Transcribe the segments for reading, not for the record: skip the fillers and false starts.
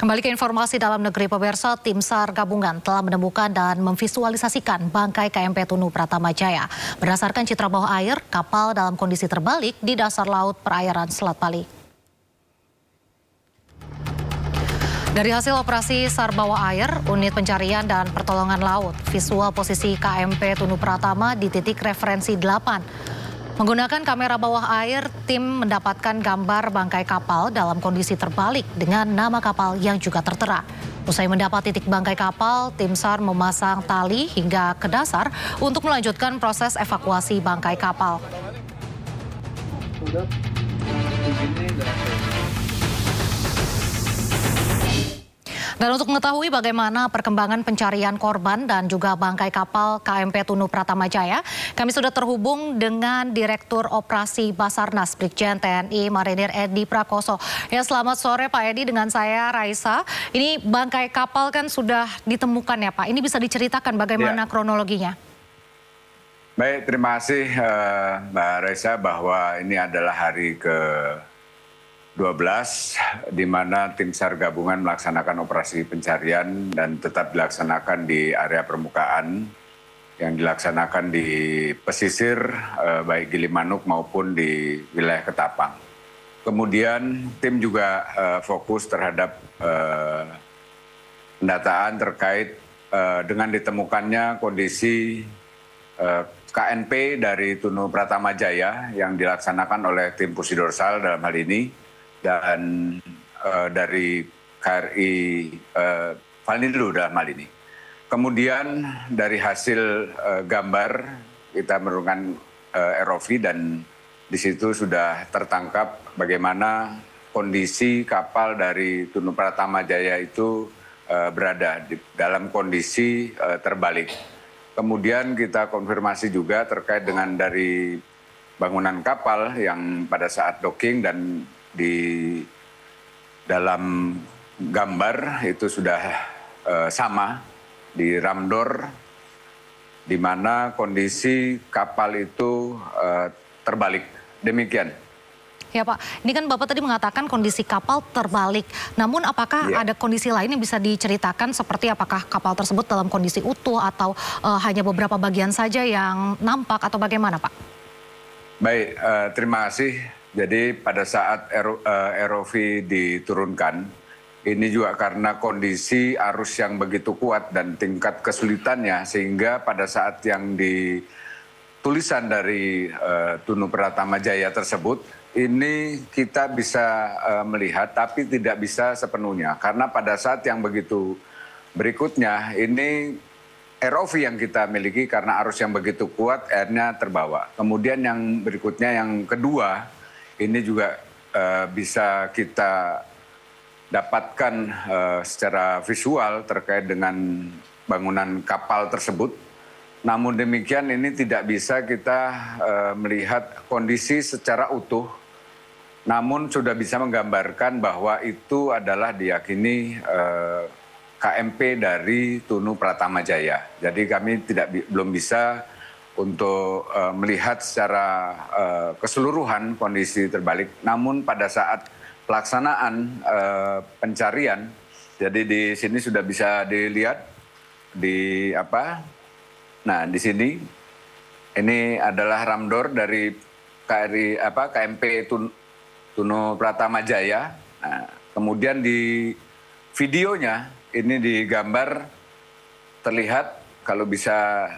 Kembali ke informasi dalam negeri, pemirsa, tim SAR gabungan telah menemukan dan memvisualisasikan bangkai KMP Tunu Pratama Jaya. Berdasarkan citra bawah air, kapal dalam kondisi terbalik di dasar laut perairan Selat Bali. Dari hasil operasi SAR bawah air, unit pencarian dan pertolongan laut, visual posisi KMP Tunu Pratama di titik referensi 8. Menggunakan kamera bawah air, tim mendapatkan gambar bangkai kapal dalam kondisi terbalik dengan nama kapal yang juga tertera. Usai mendapat titik bangkai kapal, tim SAR memasang tali hingga ke dasar untuk melanjutkan proses evakuasi bangkai kapal. Dan untuk mengetahui bagaimana perkembangan pencarian korban dan juga bangkai kapal KMP Tunu Pratama Jaya, kami sudah terhubung dengan Direktur Operasi Basarnas Brigjen TNI Marinir Edi Prakoso. Ya, selamat sore Pak Edi, dengan saya Raisa. Ini bangkai kapal kan sudah ditemukan ya Pak. Ini bisa diceritakan bagaimana kronologinya? Baik, terima kasih Mbak Raisa, bahwa ini adalah hari ke-12 di mana tim SAR gabungan melaksanakan operasi pencarian dan tetap dilaksanakan di area permukaan yang dilaksanakan di pesisir baik Gilimanuk maupun di wilayah Ketapang. Kemudian tim juga fokus terhadap pendataan terkait dengan ditemukannya kondisi KNP dari Tunu Pratama Jaya yang dilaksanakan oleh tim Pusidorsal dalam hal ini, dan dari KRI Valnilu dalam hal ini. Kemudian dari hasil gambar kita menurunkan ROV dan di situ sudah tertangkap bagaimana kondisi kapal dari Tunu Pratama Jaya itu berada dalam kondisi terbalik. Kemudian kita konfirmasi juga terkait dengan dari bangunan kapal yang pada saat docking, dan di dalam gambar itu sudah sama di ramdor, di mana kondisi kapal itu terbalik. Demikian. Ya Pak, ini kan Bapak tadi mengatakan kondisi kapal terbalik. Namun apakah ada kondisi lain yang bisa diceritakan, seperti apakah kapal tersebut dalam kondisi utuh atau hanya beberapa bagian saja yang nampak atau bagaimana Pak? Baik, terima kasih. Jadi pada saat ROV diturunkan, ini juga karena kondisi arus yang begitu kuat dan tingkat kesulitannya, sehingga pada saat yang tulisan dari Tunu Pratama Jaya tersebut, ini kita bisa melihat tapi tidak bisa sepenuhnya. Karena pada saat yang begitu berikutnya, ini ROV yang kita miliki karena arus yang begitu kuat, airnya terbawa. Kemudian yang berikutnya, yang kedua, ini juga bisa kita dapatkan secara visual terkait dengan bangunan kapal tersebut. Namun demikian ini tidak bisa kita melihat kondisi secara utuh, namun sudah bisa menggambarkan bahwa itu adalah diyakini KMP dari Tunu Pratama Jaya. Jadi kami belum bisa untuk melihat secara keseluruhan kondisi terbalik. Namun pada saat pelaksanaan pencarian, jadi di sini sudah bisa dilihat di Nah, di sini ini adalah ramdor dari KMP Tunu Pratama Jaya. Nah, kemudian di videonya ini digambar terlihat, kalau bisa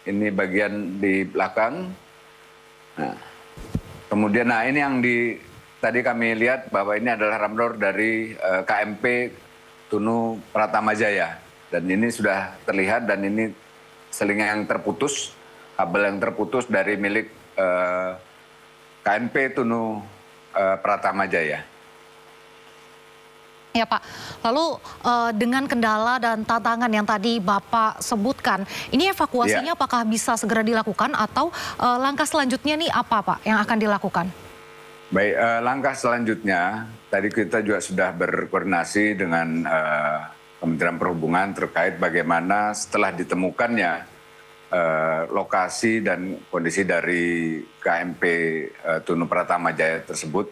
ini bagian di belakang. Nah, kemudian ini yang tadi kami lihat bahwa ini adalah ramdor dari KMP Tunu Pratama Jaya, dan ini sudah terlihat, dan ini seling yang terputus, kabel yang terputus dari milik KMP Tunu Pratama Jaya. Ya Pak, lalu dengan kendala dan tantangan yang tadi Bapak sebutkan, ini evakuasinya apakah bisa segera dilakukan atau langkah selanjutnya nih apa Pak yang akan dilakukan? Baik, langkah selanjutnya tadi kita juga sudah berkoordinasi dengan Kementerian Perhubungan terkait bagaimana setelah ditemukannya lokasi dan kondisi dari KMP Tunu Pratama Jaya tersebut,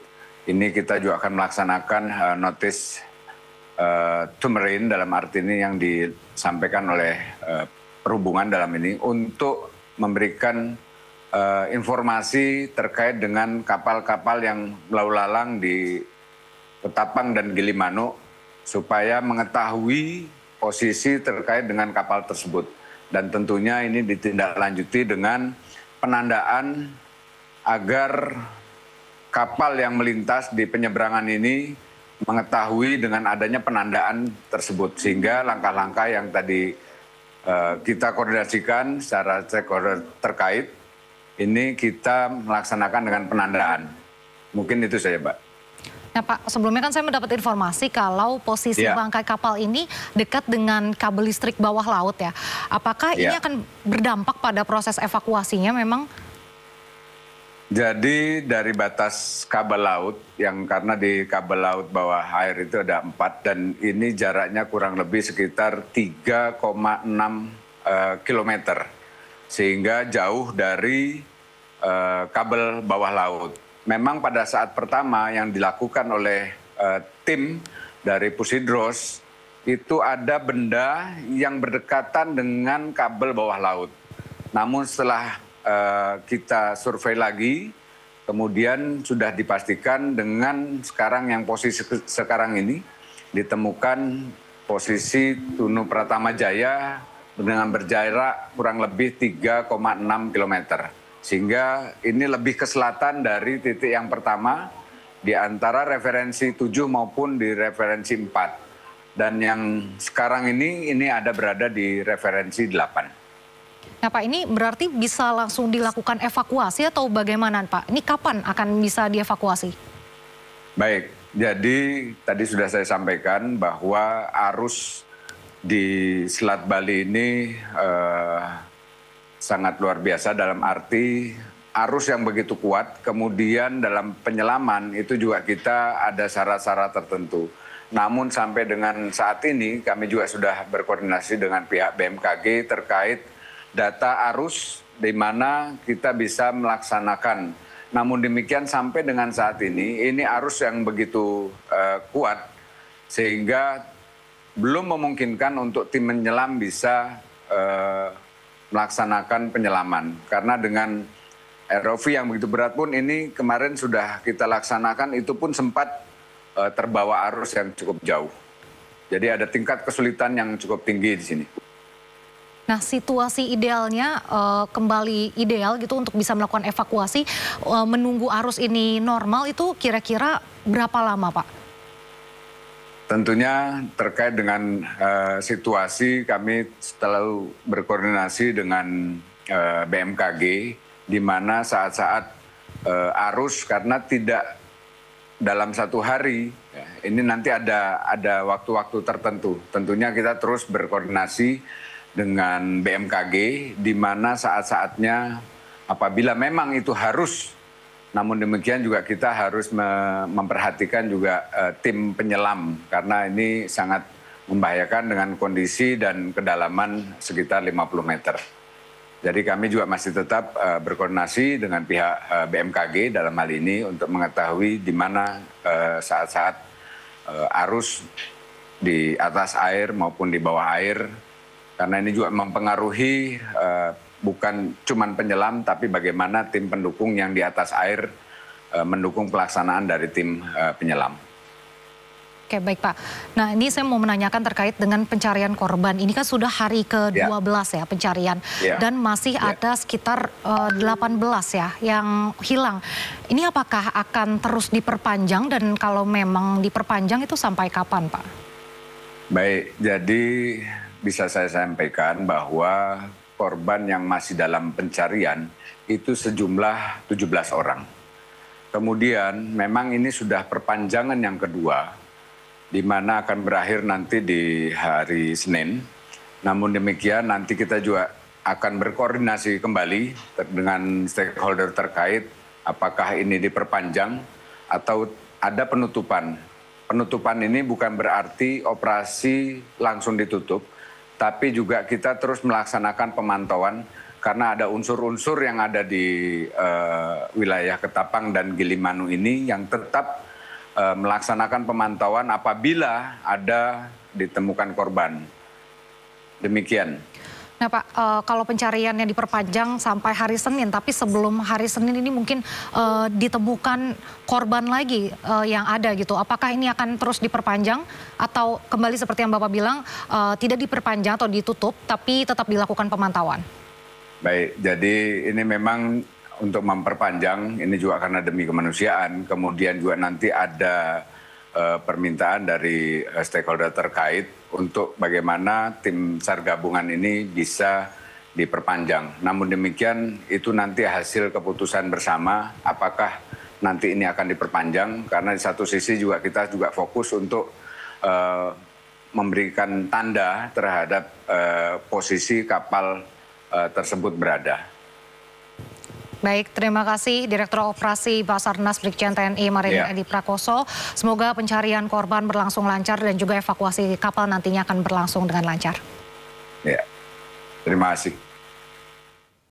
ini kita juga akan melaksanakan notis to marine dalam arti ini yang disampaikan oleh perhubungan dalam ini untuk memberikan informasi terkait dengan kapal-kapal yang lalu lalang di Ketapang dan Gilimanuk supaya mengetahui posisi terkait dengan kapal tersebut. Dan tentunya ini ditindaklanjuti dengan penandaan agar kapal yang melintas di penyeberangan ini mengetahui dengan adanya penandaan tersebut. Sehingga langkah-langkah yang tadi kita koordinasikan secara stakeholder terkait, ini kita melaksanakan dengan penandaan. Mungkin itu saja, Mbak. Nah Pak, sebelumnya kan saya mendapat informasi kalau posisi bangkai kapal ini dekat dengan kabel listrik bawah laut ya. Apakah ini akan berdampak pada proses evakuasinya memang? Jadi dari batas kabel laut, yang karena di kabel laut bawah air itu ada 4 dan ini jaraknya kurang lebih sekitar 3,6 kilometer. Sehingga jauh dari kabel bawah laut. Memang pada saat pertama yang dilakukan oleh tim dari Pusidros itu ada benda yang berdekatan dengan kabel bawah laut. Namun setelah kita survei lagi, kemudian sudah dipastikan dengan sekarang yang posisi sekarang ini ditemukan posisi Tunu Pratama Jaya dengan berjarak kurang lebih 3,6 kilometer. Sehingga ini lebih ke selatan dari titik yang pertama di antara referensi 7 maupun di referensi 4. Dan yang sekarang ini ada berada di referensi 8. Nah Pak, ini berarti bisa langsung dilakukan evakuasi atau bagaimana Pak? Ini kapan akan bisa dievakuasi? Baik, jadi tadi sudah saya sampaikan bahwa arus di Selat Bali ini sangat luar biasa dalam arti arus yang begitu kuat, kemudian dalam penyelaman itu juga kita ada syarat-syarat tertentu. Namun sampai dengan saat ini kami juga sudah berkoordinasi dengan pihak BMKG terkait data arus di mana kita bisa melaksanakan. Namun demikian sampai dengan saat ini arus yang begitu kuat sehingga belum memungkinkan untuk tim menyelam bisa melaksanakan penyelaman. Karena dengan ROV yang begitu berat pun ini kemarin sudah kita laksanakan, itu pun sempat terbawa arus yang cukup jauh. Jadi ada tingkat kesulitan yang cukup tinggi di sini. Nah situasi idealnya kembali ideal gitu untuk bisa melakukan evakuasi, menunggu arus ini normal itu kira-kira berapa lama Pak? Tentunya terkait dengan situasi kami selalu berkoordinasi dengan BMKG di mana saat-saat arus karena tidak dalam satu hari, ini nanti ada waktu-waktu tertentu. Tentunya kita terus berkoordinasi dengan BMKG di mana saat-saatnya apabila memang itu harus. Namun demikian juga kita harus memperhatikan juga tim penyelam karena ini sangat membahayakan dengan kondisi dan kedalaman sekitar 50 meter. Jadi kami juga masih tetap berkoordinasi dengan pihak BMKG dalam hal ini untuk mengetahui di mana saat-saat arus di atas air maupun di bawah air. Karena ini juga mempengaruhi bukan cuma penyelam, tapi bagaimana tim pendukung yang di atas air mendukung pelaksanaan dari tim penyelam. Oke, baik Pak. Nah ini saya mau menanyakan terkait dengan pencarian korban. Ini kan sudah hari ke-12 ya pencarian. Dan masih ada sekitar 18 ya yang hilang. Ini apakah akan terus diperpanjang dan kalau memang diperpanjang itu sampai kapan Pak? Baik, jadi bisa saya sampaikan bahwa korban yang masih dalam pencarian itu sejumlah 17 orang. Kemudian memang ini sudah perpanjangan yang kedua, di mana akan berakhir nanti di hari Senin. Namun demikian nanti kita juga akan berkoordinasi kembali dengan stakeholder terkait apakah ini diperpanjang atau ada penutupan. Penutupan ini bukan berarti operasi langsung ditutup, tapi juga kita terus melaksanakan pemantauan karena ada unsur-unsur yang ada di wilayah Ketapang dan Gilimanuk ini yang tetap melaksanakan pemantauan apabila ada ditemukan korban. Demikian. Nah Pak, kalau pencariannya diperpanjang sampai hari Senin, tapi sebelum hari Senin ini mungkin ditemukan korban lagi yang ada gitu. Apakah ini akan terus diperpanjang atau kembali seperti yang Bapak bilang tidak diperpanjang atau ditutup, tapi tetap dilakukan pemantauan? Baik, jadi ini memang untuk memperpanjang, ini juga karena demi kemanusiaan, kemudian juga nanti ada permintaan dari stakeholder terkait untuk bagaimana tim SAR gabungan ini bisa diperpanjang. Namun demikian itu nanti hasil keputusan bersama apakah nanti ini akan diperpanjang, karena di satu sisi juga kita juga fokus untuk memberikan tanda terhadap posisi kapal tersebut berada. Baik, terima kasih Direktur Operasi Basarnas Brigjen TNI Marinir Edi Prakoso. Semoga pencarian korban berlangsung lancar dan juga evakuasi kapal nantinya akan berlangsung dengan lancar. Ya, terima kasih.